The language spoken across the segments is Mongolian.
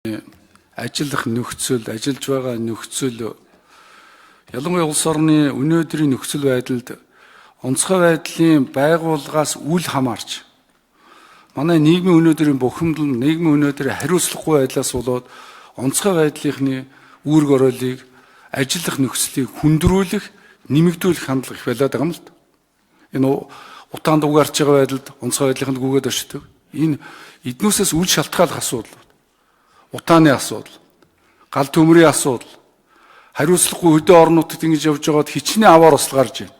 Ажиллах нөхцөл, ажиллаж байгаа нөхцөл ялангуяа улс орны өнөөдрийн нөхцөл байдалд онцгой байдлын байгууллагаас үл хамаарч манай нийгмийн өнөөдрийн бухимдал, нийгмийн өнөөдрийн хариуцлагагүй байдлаас болоод онцгой байдлынхны үүрэг оройлыг ажиллах нөхцөлийг хүндрүүлэх, нэмэгдүүлэх хандлага их болоод байгаа юм л да. Энэ утаанд угаарч байгаа байдалд онцгой байдлынханд гүгээд очдог. Энэ эднүүсээс үл шалтгааллах асуудал. Утааны асуудал, гал төмрийн асуудал, хариуцлагагүй хөдөө орнуудад ингэж явж байгаад хичнээн аваар осол гарч байна.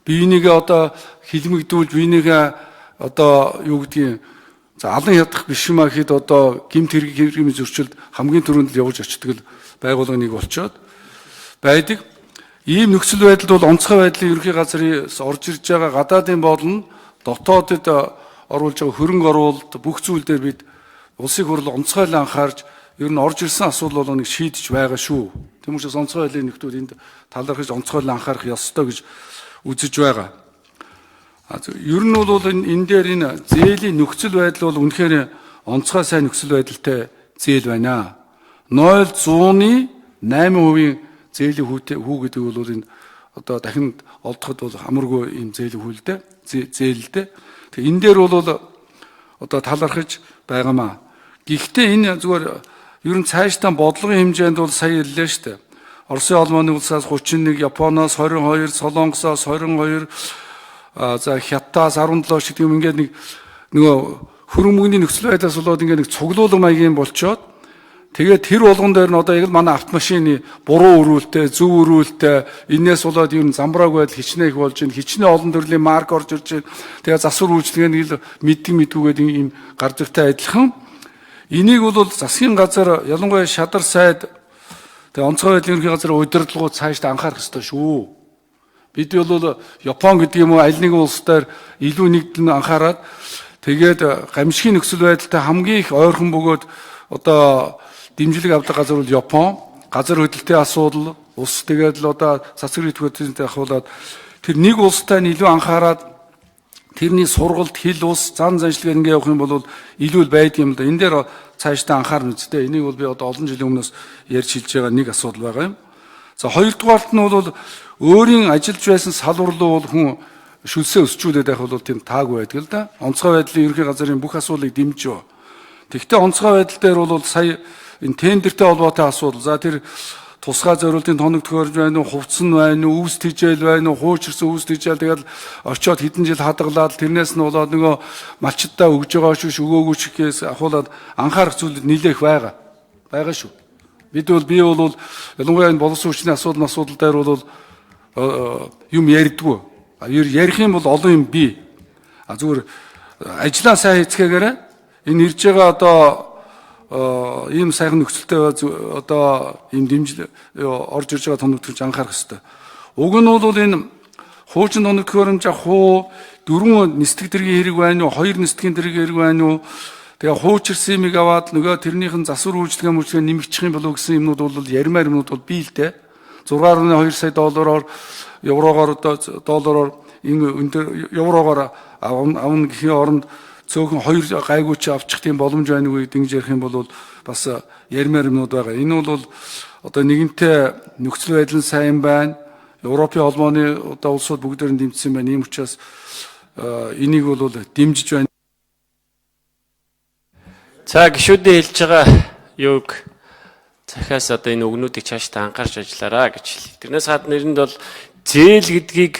Биенийгээ одоо хилмигдүүлж, биенийгээ одоо юу гэдгийг алан ядах биш юм ахэд одоо гэмт хэргийн зөрчилд хамгийн түрүүнд л явж очдөг л байгууллага нэг болчоод байдаг. Ийм нөхцөл байдалд бол онцгой байдлын ерөнхий газрын орж ирж байгаа гадаадын болон дотоодод оруулж байгаа хөрөнгө оруулалт бүх зүйл дээр бид улсын хурл онцгойл анхаарч ер нь орж ирсэн асуудал бол нэг шийдэж байгаа шүү. Тийм учраас онцгой байдлын нөхцөл энд талархаж онцгойл анхаарах ёстой гэж үзэж байгаа. Ер нь бол энэ дээр энэ зээлийн нөхцөл байдал бол үнэхээр онцгой сайн нөхцөл байдалтай зээл байна. 0.8% зээлийн хүү гэдэг бол энэ одоо дахин олдоход бол амаргүй юм зээлийн хүлдэ зээлдэ. Тэгээ энэ дээр бол одоо талархаж байгаамаа. Гэхдээ энэ зүгээр ер нь цаашдаа бодлогын хэмжээнд бол сая ирлээ шүү дээ. Оросын холбооны улсаас 31, Японоос 22, Солонгосоос 22, за Хятадаас 17 шиг юм ингээд нөгөө хөрөнгө мөнгөний нөхцөл байдлаас болоод ингээд нэг цуглуулга маягийн болчоод тэгээд тэр болгон дээр нь одоо яг л манай автомашины буруу өрүүлэлтээ, зөв өрүүлэлтээ энээс болоод ер нь замбрааг байдал хичнээн их болж байна. Хичнээн олон төрлийн марк орж ирж байна. Тэгээд засвар үйлчлэгээ нэг л мэдгүйгээд ийм гарч иртэй адилхан. Энийг бол засгийн газар ялангуяа шадар сайд тэгээ онцгой байдлын ерөнхий газрын удирдлагууд цаашд анхаарах ёстой шүү. Бид бол Япон гэдэг юм уу аль нэгэн улс дээр илүү нэгдэн анхаарад тэгээд гамшигын нөхцөл байдалтай хамгийн их ойрхон бөгөөд одоо дэмжлэг авдаг газар бол Япон. Газар хөдлөлтийн асуудал, ус тэгээд л одоо цацрын хөдөлгөөнтэй ахуулаад тэр нэг улстай нь илүү анхаарад тэрний сургалт, хил ус, зан заншилгаар ингэ явах юм бол илүү л байдаг юм л да. Энэ дээр цаашдаа анхаарна үстэй. Энийг бол би одоо олон жилийн өмнөөс ярьж хэлж байгаа нэг асуудал байгаа юм. За хоёрдугаарт нь бол өөрийн ажиллаж байсан салбар руу бол хүн шүлсээ өсчүүлээд байх бол тийм таагүй байдаг л да. Онцгой байдлын ерөнхий газрын бүх асуудлыг дэмжиж. Тэгвэл онцгой байдал дээр бол сая энэ тендертэй холбоотой асуудал. За тэр тусгай зориултын тоног төхөөрж байна уу, хувцсан байна уу, үүс тэжээл байна уу, хуучирсан үүс тэжээл тэгэл очиод хэдэн жил хадгалаад тэрнээс нь болоод нөгөө малчдаа өгж байгаа шүү, өгөөгүй ч гэхээс ахуулаад анхаарах зүйл нэлээх байгаа шүү. Би бол ялангуяа энэ боловсон хүчний асуудал дээр бол юм ярьдгүй. Ярих юм бол олон юм бий. Зүгээр ажлаа сайн хийцгээгээрээ энэ ирж байгаа одоо ийм сайхан нөхцөлтэй одоо ийм дэмжил орж ирж байгаа тоног төхөөрөмж анхаарах хэрэгтэй. Уг нь бол энэ хуучин тоног төхөөрөмж хуу 4 нислэг дэргийн хэрэг байна уу, 2 нислэгийн дэргийн хэрэг байна уу? Тэгээ хуучирсан юмыг аваад нөгөө тэрнийхэн засвар үйлчлэгээ нэмэгдчих юм болов гэсэн юмнууд бол ярмаар юмнууд бол бий л дээ. 6.2 сая доллараар еврогоор доллараар энэ еврогоор авна гэхийн оронд цөөхөн 2 гайгууч авчих тийм боломж байна уу гэж ярих юм бол бас ярмаар юмнууд байгаа. Энэ бол одоо нэгэнтээ нөхцөл байдал нь сайн байна. Европын холбооны одоо улсууд бүгдээр нь дэмжсэн байна. Ийм учраас энийг бол дэмжиж байна. За гишүүдээ хэлж байгаа юуг захиас одоо энэ өгнүүдийг цаашдаа анхаарч ажиллаараа гэж хэлээ. Тэрнээс гадна нэрэнд бол зээл гэдгийг